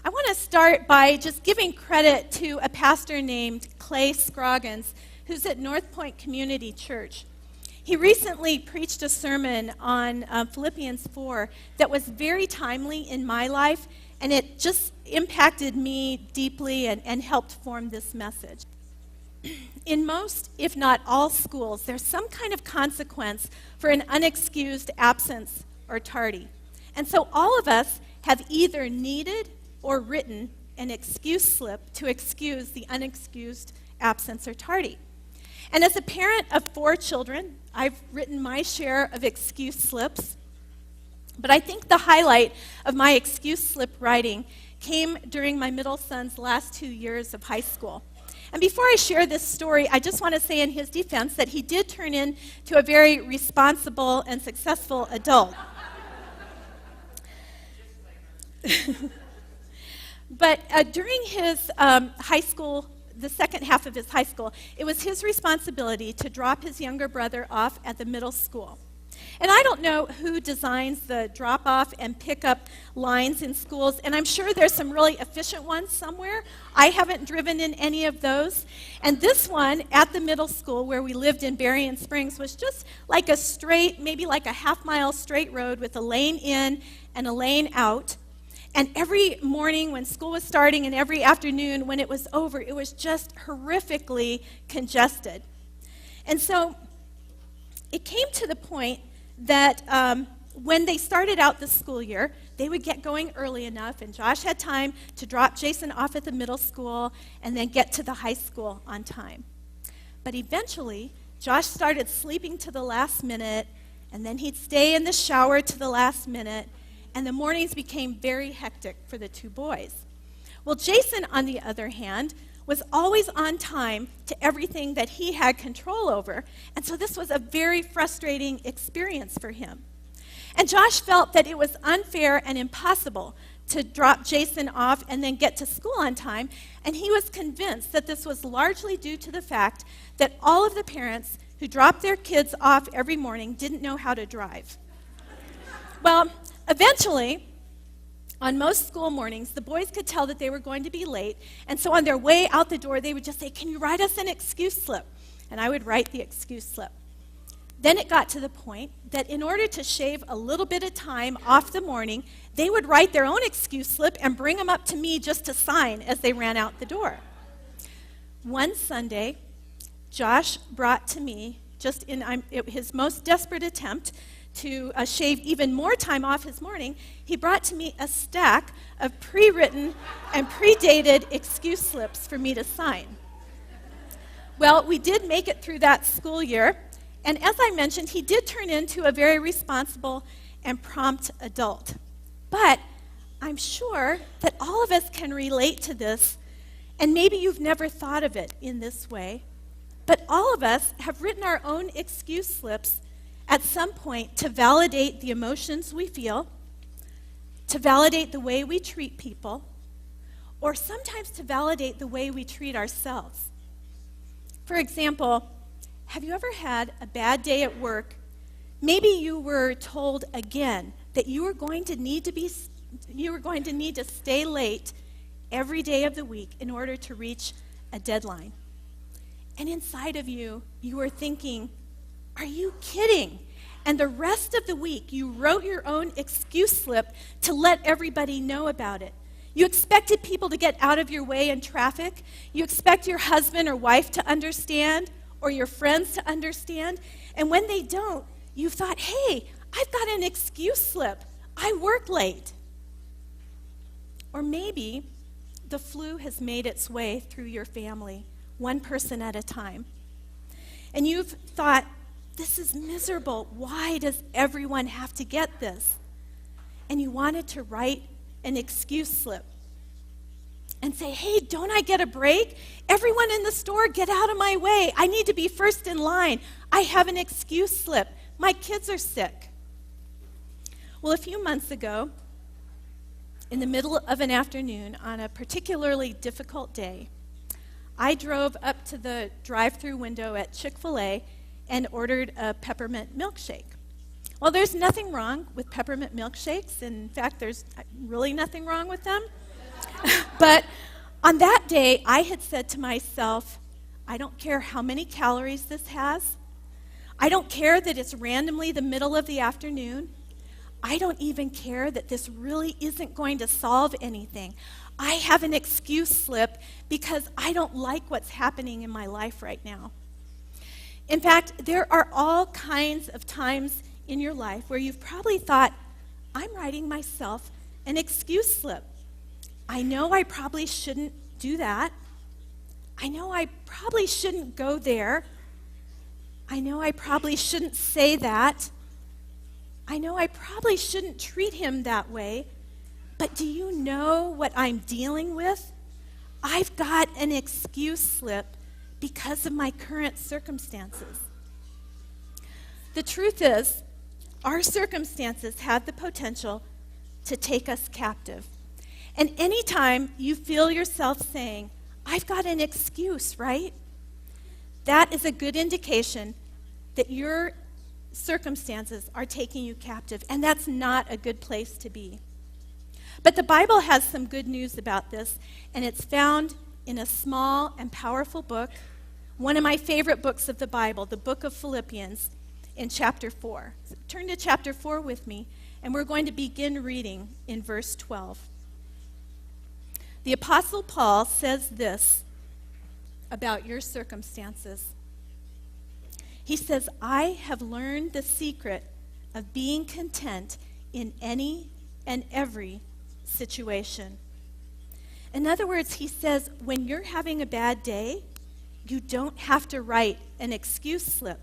I want to start by just giving credit to a pastor named Clay Scroggins, who's at North Point Community Church. He recently preached a sermon on Philippians 4 that was very timely in my life, and it just impacted me deeply and helped form this message. In most, if not all schools, there's some kind of consequence for an unexcused absence or tardy. And so all of us have either needed or written an excuse slip to excuse the unexcused absence or tardy. And as a parent of 4 children, I've written my share of excuse slips. But I think the highlight of my excuse slip writing came during my middle son's last 2 years of high school. And before I share this story, I just want to say in his defense that he did turn into a very responsible and successful adult. But during his high school, the second half of his high school, it was his responsibility to drop his younger brother off at the middle school. And I don't know who designs the drop-off and pick-up lines in schools, and I'm sure there's some really efficient ones somewhere. I haven't driven in any of those. And this one at the middle school where we lived in Berrien Springs was just like a straight, maybe like a half-mile straight road with a lane in and a lane out. And every morning when school was starting and every afternoon when it was over, it was just horrifically congested. And so it came to the point that when they started out the school year, they would get going early enough, and Josh had time to drop Jason off at the middle school and then get to the high school on time. But eventually, Josh started sleeping to the last minute, and then he'd stay in the shower to the last minute, and the mornings became very hectic for the 2 boys. Well, Jason, on the other hand, was always on time to everything that he had control over, and so this was a very frustrating experience for him. And Josh felt that it was unfair and impossible to drop Jason off and then get to school on time, and he was convinced that this was largely due to the fact that all of the parents who dropped their kids off every morning didn't know how to drive. Well, eventually, on most school mornings, the boys could tell that they were going to be late, and so on their way out the door, they would just say, "Can you write us an excuse slip?" And I would write the excuse slip. Then it got to the point that in order to shave a little bit of time off the morning, they would write their own excuse slip and bring them up to me just to sign as they ran out the door. One Sunday, Josh brought to me, just in his most desperate attempt to shave even more time off his morning, he brought to me a stack of pre-written and predated excuse slips for me to sign. Well, we did make it through that school year, and as I mentioned, he did turn into a very responsible and prompt adult. But I'm sure that all of us can relate to this, and maybe you've never thought of it in this way, but all of us have written our own excuse slips at some point to validate the emotions we feel, to validate the way we treat people, or sometimes to validate the way we treat ourselves. For example, have you ever had a bad day at work? Maybe you were told again that you were going to need to stay late every day of the week in order to reach a deadline. And inside of you, you were thinking, "Are you kidding?" And the rest of the week, you wrote your own excuse slip to let everybody know about it. You expected people to get out of your way in traffic. You expect your husband or wife to understand, or your friends to understand. And when they don't, you thought, "Hey, I've got an excuse slip. I work late." Or maybe the flu has made its way through your family, one person at a time. And you've thought, "This is miserable. Why does everyone have to get this?" And you wanted to write an excuse slip and say, "Hey, don't I get a break? Everyone in the store, get out of my way. I need to be first in line. I have an excuse slip. My kids are sick." Well, a few months ago, in the middle of an afternoon on a particularly difficult day, I drove up to the drive-through window at Chick-fil-A and ordered a peppermint milkshake. Well, there's nothing wrong with peppermint milkshakes. In fact, there's really nothing wrong with them. But on that day, I had said to myself, I don't care how many calories this has. I don't care that it's randomly the middle of the afternoon. I don't even care that this really isn't going to solve anything. I have an excuse slip because I don't like what's happening in my life right now. In fact, there are all kinds of times in your life where you've probably thought, I'm writing myself an excuse slip. I know I probably shouldn't do that. I know I probably shouldn't go there. I know I probably shouldn't say that. I know I probably shouldn't treat him that way. But do you know what I'm dealing with? I've got an excuse slip because of my current circumstances. The truth is, our circumstances have the potential to take us captive. And anytime you feel yourself saying, I've got an excuse, right? That is a good indication that your circumstances are taking you captive, and that's not a good place to be. But the Bible has some good news about this, and it's found in a small and powerful book, one of my favorite books of the Bible, the book of Philippians, in chapter 4. So turn to chapter 4 with me, and we're going to begin reading in verse 12. The Apostle Paul says this about your circumstances. He says, I have learned the secret of being content in any and every situation. In other words, he says, when you're having a bad day, you don't have to write an excuse slip.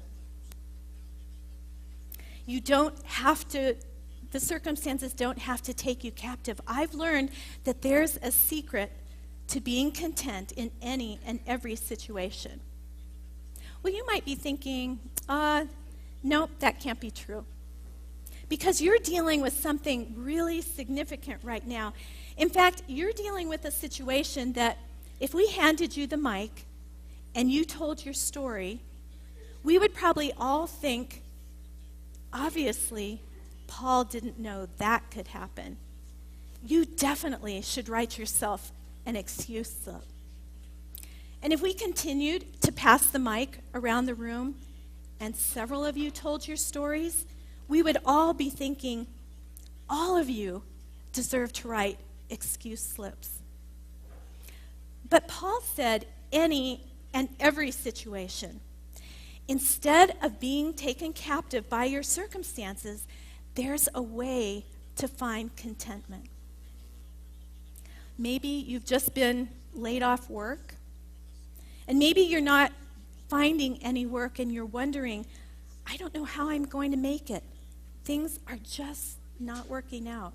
You don't have to, the circumstances don't have to take you captive. I've learned that there's a secret to being content in any and every situation. Well, you might be thinking, nope, that can't be true. Because you're dealing with something really significant right now. In fact, you're dealing with a situation that if we handed you the mic and you told your story, we would probably all think, obviously, Paul didn't know that could happen. You definitely should write yourself an excuse slip. And if we continued to pass the mic around the room and several of you told your stories, we would all be thinking, all of you deserve to write excuse slips. But Paul said any and every situation. Instead of being taken captive by your circumstances, there's a way to find contentment. Maybe you've just been laid off work, and maybe you're not finding any work and you're wondering, I don't know how I'm going to make it. Things are just not working out.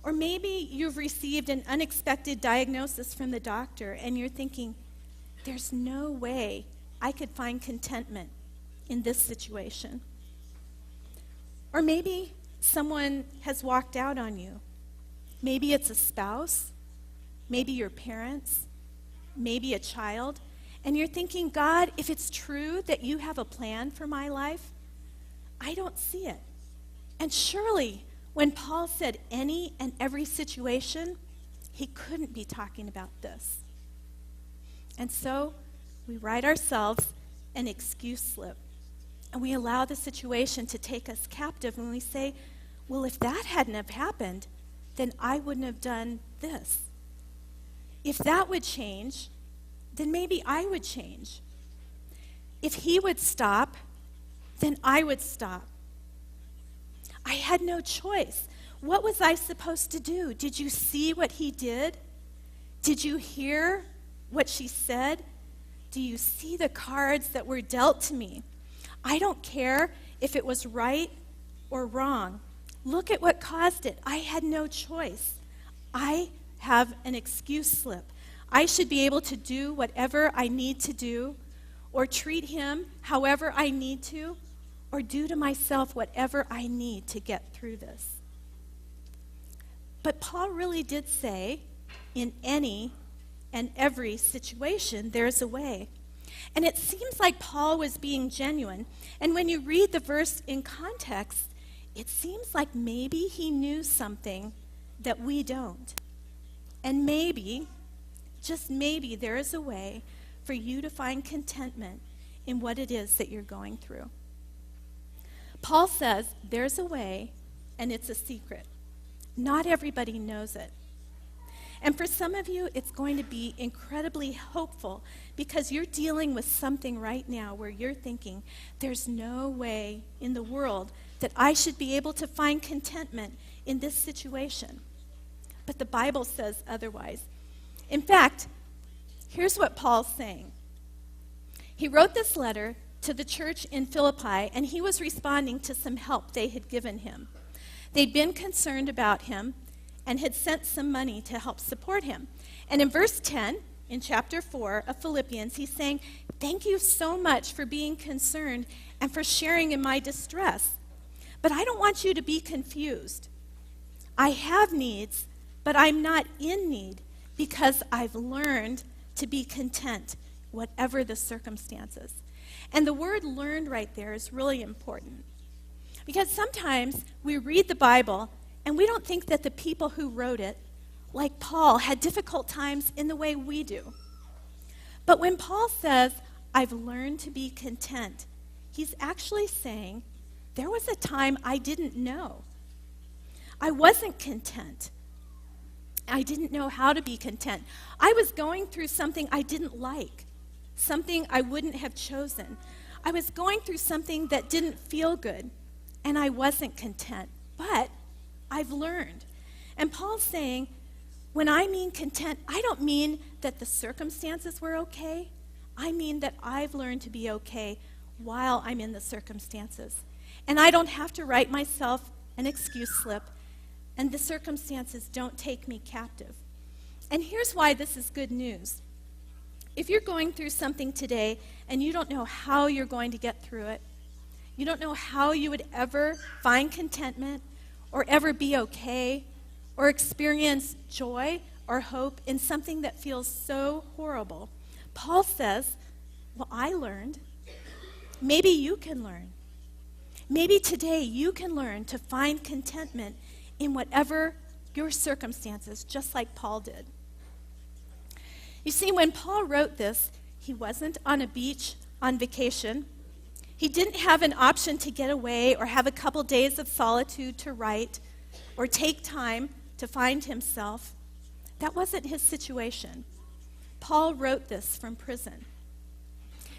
Or maybe you've received an unexpected diagnosis from the doctor and you're thinking, there's no way I could find contentment in this situation. Or maybe someone has walked out on you. Maybe it's a spouse, maybe your parents, maybe a child, and you're thinking, God, if it's true that you have a plan for my life, I don't see it. And surely, when Paul said any and every situation, he couldn't be talking about this. And so, we write ourselves an excuse slip, and we allow the situation to take us captive, and we say, well, if that hadn't have happened, then I wouldn't have done this. If that would change, then maybe I would change. If he would stop, then I would stop. I had no choice. What was I supposed to do? Did you see what he did? Did you hear what she said? Do you see the cards that were dealt to me? I don't care if it was right or wrong. Look at what caused it. I had no choice. I have an excuse slip. I should be able to do whatever I need to do, or treat him however I need to, or do to myself whatever I need to get through this. But Paul really did say, in any and every situation, there's a way. And it seems like Paul was being genuine. And when you read the verse in context, it seems like maybe he knew something that we don't. And maybe, just maybe, there is a way for you to find contentment in what it is that you're going through. Paul says there's a way, and it's a secret. Not everybody knows it. And for some of you, it's going to be incredibly hopeful because you're dealing with something right now where you're thinking, there's no way in the world that I should be able to find contentment in this situation. But the Bible says otherwise. In fact, here's what Paul's saying. He wrote this letter to the church in Philippi, and he was responding to some help they had given him. They'd been concerned about him and had sent some money to help support him. And in verse 10, in chapter 4 of Philippians, he's saying, thank you so much for being concerned and for sharing in my distress. But I don't want you to be confused. I have needs, but I'm not in need because I've learned to be content, whatever the circumstances. And the word learned right there is really important. Because sometimes we read the Bible and we don't think that the people who wrote it, like Paul, had difficult times in the way we do. But when Paul says, I've learned to be content, he's actually saying, there was a time I didn't know. I wasn't content. I didn't know how to be content. I was going through something I didn't like, something I wouldn't have chosen. I was going through something that didn't feel good, and I wasn't content. But I've learned. And Paul's saying, when I mean content, I don't mean that the circumstances were okay. I mean that I've learned to be okay while I'm in the circumstances. And I don't have to write myself an excuse slip, and the circumstances don't take me captive. And here's why this is good news. If you're going through something today and you don't know how you're going to get through it, you don't know how you would ever find contentment or ever be okay or experience joy or hope in something that feels so horrible, Paul says, well, I learned. Maybe you can learn. Maybe today you can learn to find contentment in whatever your circumstances, just like Paul did. You see, when Paul wrote this, he wasn't on a beach on vacation. He didn't have an option to get away or have a couple days of solitude to write or take time to find himself. That wasn't his situation. Paul wrote this from prison.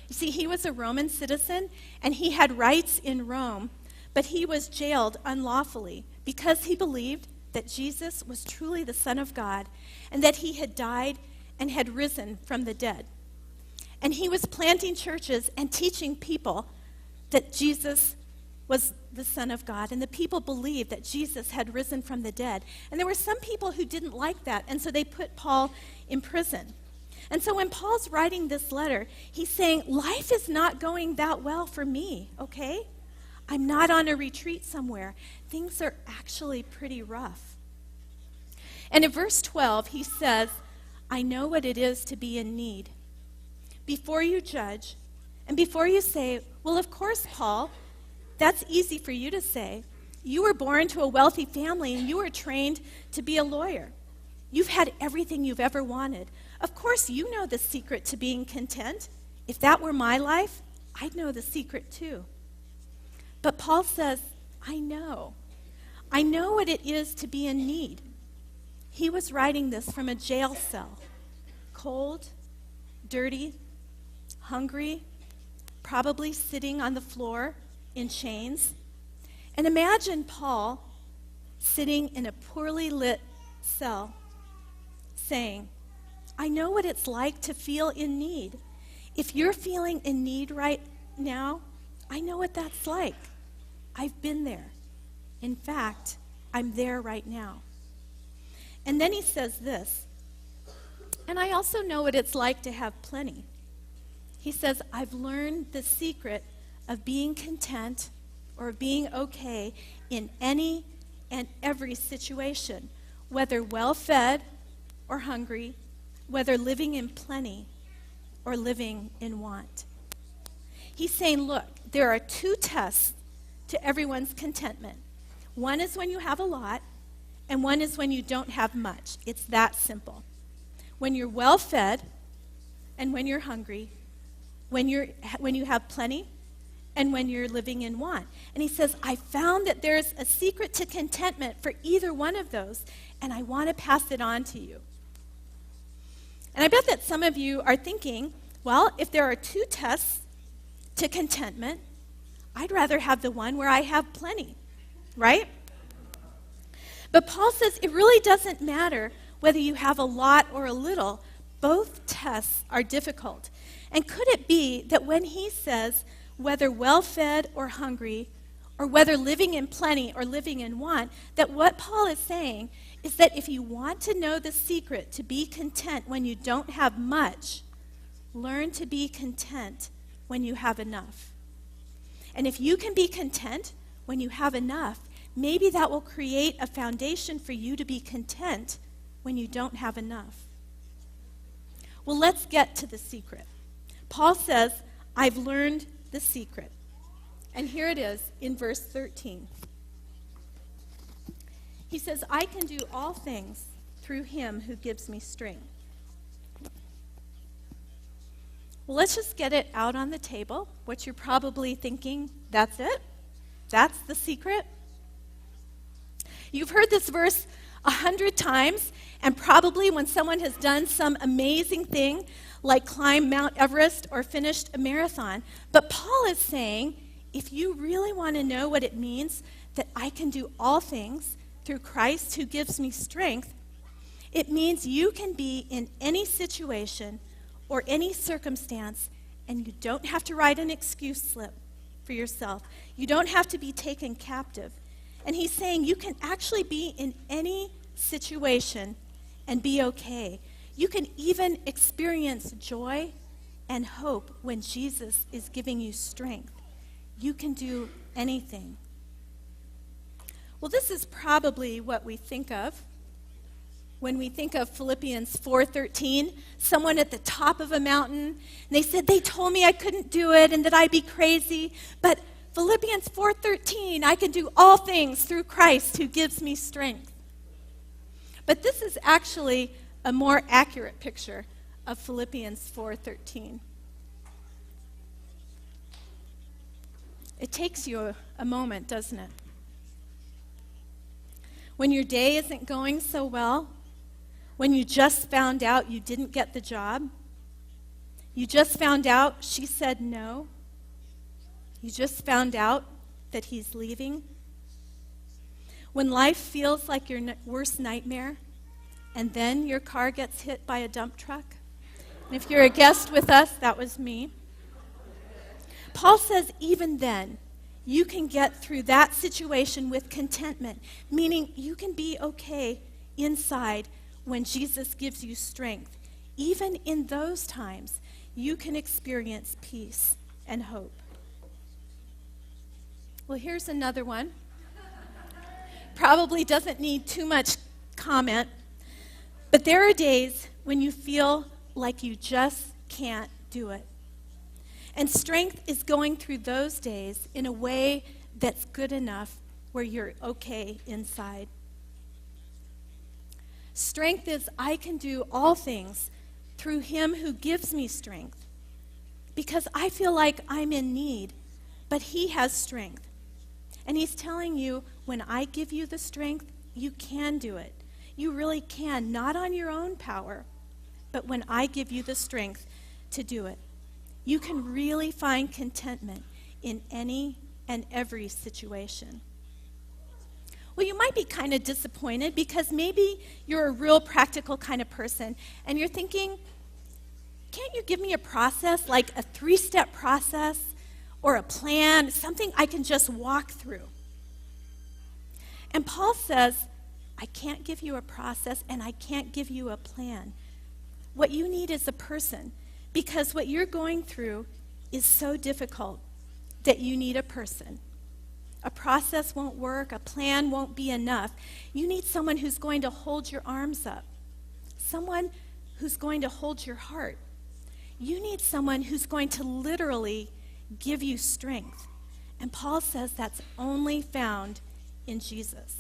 You see, he was a Roman citizen and he had rights in Rome, but he was jailed unlawfully because he believed that Jesus was truly the Son of God and that he had died and had risen from the dead. And he was planting churches and teaching people that Jesus was the Son of God, and the people believed that Jesus had risen from the dead. And there were some people who didn't like that, and so they put Paul in prison. And so when Paul's writing this letter, he's saying, life is not going that well for me, okay? I'm not on a retreat somewhere. Things are actually pretty rough. And in verse 12, he says, I know what it is to be in need. Before you judge, and before you say, well, of course, Paul, that's easy for you to say. You were born to a wealthy family, and you were trained to be a lawyer. You've had everything you've ever wanted. Of course, you know the secret to being content. If that were my life, I'd know the secret too. But Paul says, I know. I know what it is to be in need. He was writing this from a jail cell. Cold, dirty, hungry, probably sitting on the floor in chains. And imagine Paul sitting in a poorly lit cell saying, I know what it's like to feel in need. If you're feeling in need right now, I know what that's like. I've been there. In fact, I'm there right now. And then he says this, and I also know what it's like to have plenty. He says, I've learned the secret of being content or being okay in any and every situation, whether well-fed or hungry, whether living in plenty or living in want. He's saying, look, there are two tests to everyone's contentment. One is when you have a lot, and one is when you don't have much. It's that simple. When you're well fed and when you're hungry, when you have plenty and when you're living in want. And he says, I found that there's a secret to contentment for either one of those, and I want to pass it on to you. And I bet that some of you are thinking, well, if there are two tests to contentment, I'd rather have the one where I have plenty, right? But Paul says it really doesn't matter whether you have a lot or a little. Both tests are difficult. And could it be that when he says, whether well-fed or hungry, or whether living in plenty or living in want, that what Paul is saying is that if you want to know the secret to be content when you don't have much, learn to be content when you have enough. And if you can be content when you have enough, maybe that will create a foundation for you to be content when you don't have enough. Well, let's get to the secret. Paul says, I've learned the secret. And here it is in verse 13. He says, I can do all things through him who gives me strength. Well, let's just get it out on the table. What you're probably thinking, that's it? That's the secret? You've heard this verse 100 times, and probably when someone has done some amazing thing, like climb Mount Everest or finished a marathon. But Paul is saying, if you really want to know what it means that I can do all things through Christ who gives me strength, it means you can be in any situation or any circumstance, and you don't have to write an excuse slip for yourself. You don't have to be taken captive. And he's saying you can actually be in any situation and be okay. You can even experience joy and hope when Jesus is giving you strength. You can do anything. Well, this is probably what we think of when we think of Philippians 4:13, someone at the top of a mountain, and they said, they told me I couldn't do it and that I'd be crazy, but Philippians 4:13, I can do all things through Christ who gives me strength. But this is actually a more accurate picture of Philippians 4:13. It takes you a moment, doesn't it? When your day isn't going so well, when you just found out you didn't get the job, you just found out she said no, you just found out that he's leaving, when life feels like your worst nightmare, and then your car gets hit by a dump truck. And if you're a guest with us, that was me. Paul says even then, you can get through that situation with contentment, meaning you can be okay inside when Jesus gives you strength. Even in those times, you can experience peace and hope. Well, here's another one. Probably doesn't need too much comment, but there are days when you feel like you just can't do it. And strength is going through those days in a way that's good enough where you're okay inside. Strength is, I can do all things through him who gives me strength. Because I feel like I'm in need, but he has strength. And he's telling you, when I give you the strength, you can do it. You really can, not on your own power, but when I give you the strength to do it. You can really find contentment in any and every situation. Well, you might be kind of disappointed because maybe you're a real practical kind of person and you're thinking, can't you give me a process, like a 3-step process or a plan, something I can just walk through? And Paul says, I can't give you a process and I can't give you a plan. What you need is a person, because what you're going through is so difficult that you need a person. A process won't work, a plan won't be enough. You need someone who's going to hold your arms up, someone who's going to hold your heart. You need someone who's going to literally give you strength. And Paul says that's only found in Jesus.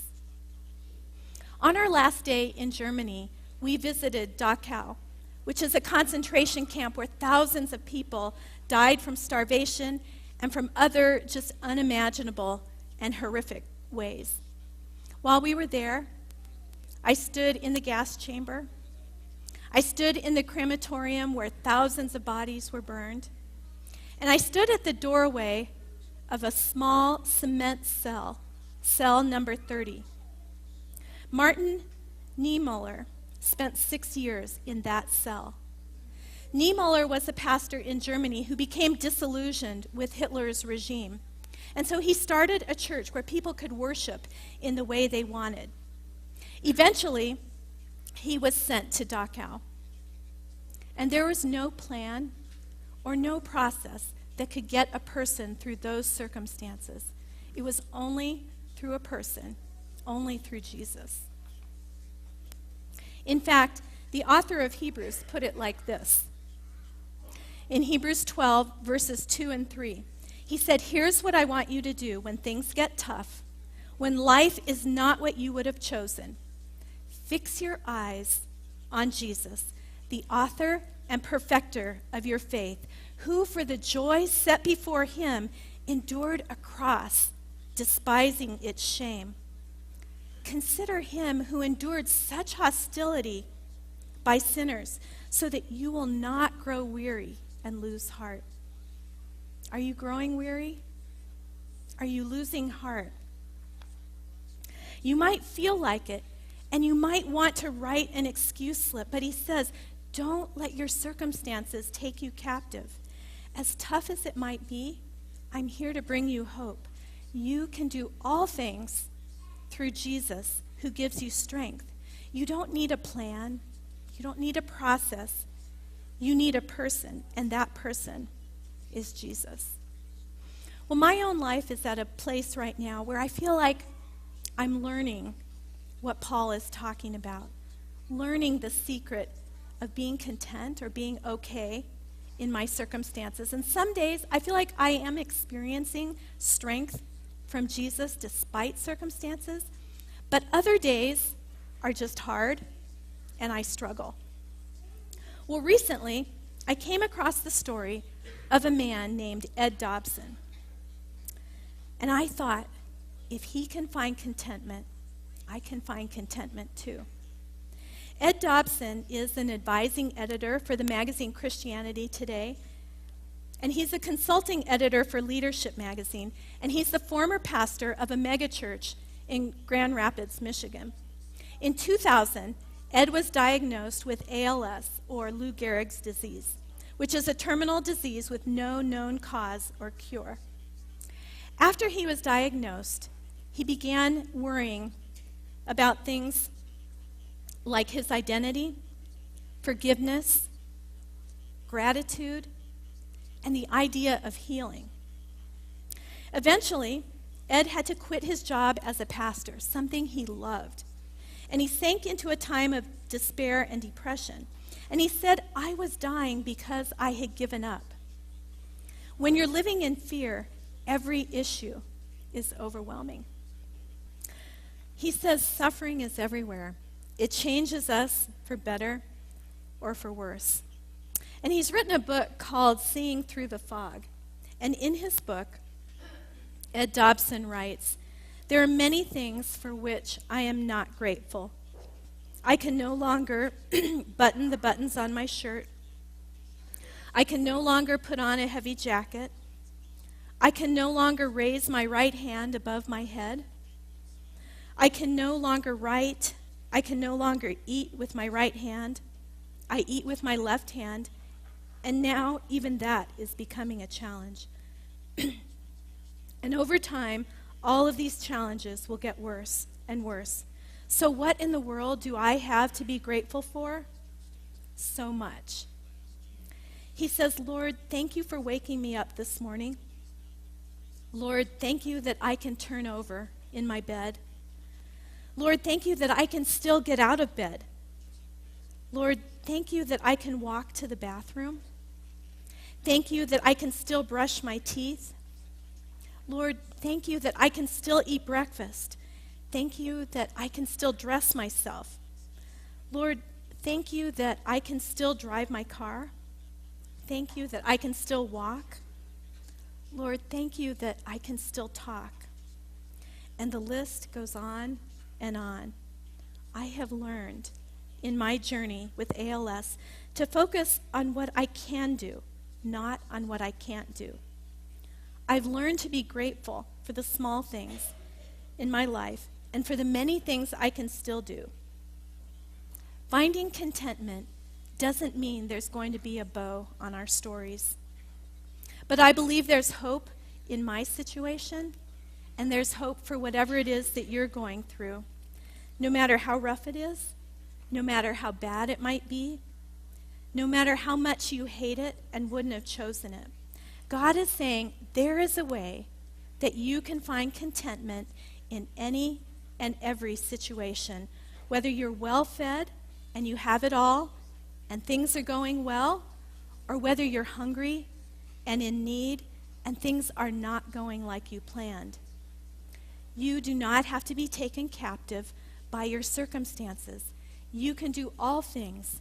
On our last day in Germany, we visited Dachau, which is a concentration camp where thousands of people died from starvation and from other just unimaginable and horrific ways. While we were there, I stood in the gas chamber. I stood in the crematorium where thousands of bodies were burned. And I stood at the doorway of a small cement cell, cell number 30. Martin Niemöller spent 6 years in that cell. Niemöller was a pastor in Germany who became disillusioned with Hitler's regime. And so he started a church where people could worship in the way they wanted. Eventually, he was sent to Dachau. And there was no plan or no process that could get a person through those circumstances. It was only through a person, only through Jesus. In fact, the author of Hebrews put it like this. In Hebrews 12, verses 2 and 3, he said, "Here's what I want you to do when things get tough, when life is not what you would have chosen. Fix your eyes on Jesus, the author and perfecter of your faith, who for the joy set before him endured a cross, despising its shame. Consider him who endured such hostility by sinners, so that you will not grow weary and lose heart." Are you growing weary? Are you losing heart? You might feel like it, and you might want to write an excuse slip, but he says, don't let your circumstances take you captive. As tough as it might be, I'm here to bring you hope. You can do all things through Jesus, who gives you strength. You don't need a plan. You don't need a process. You need a person, and that person is Jesus. Well, my own life is at a place right now where I feel like I'm learning what Paul is talking about, learning the secret of being content or being okay in my circumstances. And some days I feel like I am experiencing strength from Jesus despite circumstances, but other days are just hard and I struggle. Well, recently I came across the story of a man named Ed Dobson. And I thought, if he can find contentment, I can find contentment too. Ed Dobson is an advising editor for the magazine Christianity Today, and he's a consulting editor for Leadership magazine, and he's the former pastor of a megachurch in Grand Rapids, Michigan. In 2000, Ed was diagnosed with ALS, or Lou Gehrig's disease, which is a terminal disease with no known cause or cure. After he was diagnosed, he began worrying about things like his identity, forgiveness, gratitude, and the idea of healing. Eventually, Ed had to quit his job as a pastor, something he loved. And he sank into a time of despair and depression. And he said, I was dying because I had given up. When you're living in fear, every issue is overwhelming. He says suffering is everywhere. It changes us for better or for worse. And he's written a book called Seeing Through the Fog. And in his book, Ed Dobson writes, there are many things for which I am not grateful. I can no longer button the buttons on my shirt. I can no longer put on a heavy jacket. I can no longer raise my right hand above my head. I can no longer write. I can no longer eat with my right hand. I eat with my left hand. And now even that is becoming a challenge. And over time, all of these challenges will get worse and worse. So what in the world do I have to be grateful for? So much. He says, Lord, thank you for waking me up this morning. Lord, thank you that I can turn over in my bed. Lord, thank you that I can still get out of bed. Lord, thank you that I can walk to the bathroom. Thank you that I can still brush my teeth. Lord, thank you that I can still eat breakfast. thank you that I can still dress myself. Lord, thank you that I can still drive my car. Thank you that I can still walk. Lord, thank you that I can still talk. And the list goes on and on. I have learned in my journey with ALS to focus on what I can do, not on what I can't do. I've learned to be grateful for the small things in my life and for the many things I can still do. Finding contentment doesn't mean there's going to be a bow on our stories. But I believe there's hope in my situation, and there's hope for whatever it is that you're going through. No matter how rough it is, no matter how bad it might be, no matter how much you hate it and wouldn't have chosen it, God is saying there is a way that you can find contentment in any and every situation, whether you're well-fed and you have it all and things are going well, or whether you're hungry and in need and things are not going like you planned. You do not have to be taken captive by your circumstances. You can do all things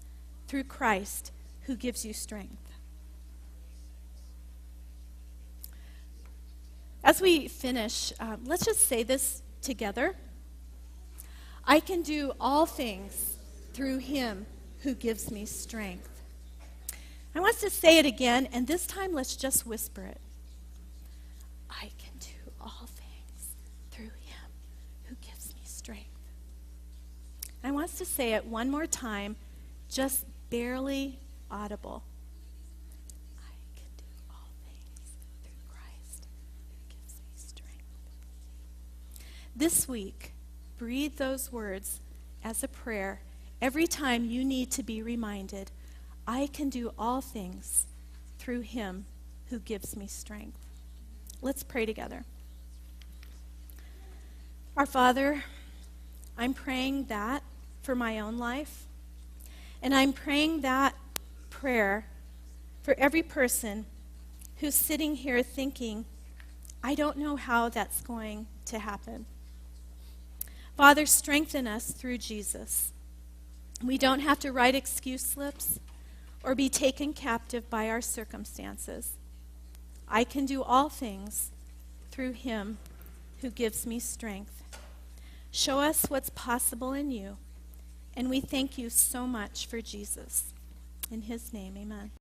through Christ who gives you strength. As we finish, let's just say this together. I can do all things through him who gives me strength. I want us to say it again, and this time let's just whisper it. I can do all things through him who gives me strength. I want us to say it one more time, just barely audible. I can do all things through Christ who gives me strength. This week, breathe those words as a prayer every time you need to be reminded, I can do all things through him who gives me strength. Let's pray together. Our Father, I'm praying that for my own life, and I'm praying that prayer for every person who's sitting here thinking, I don't know how that's going to happen. Father, strengthen us through Jesus. We don't have to write excuse slips or be taken captive by our circumstances. I can do all things through him who gives me strength. Show us what's possible in you, and we thank you so much for Jesus. In his name, amen.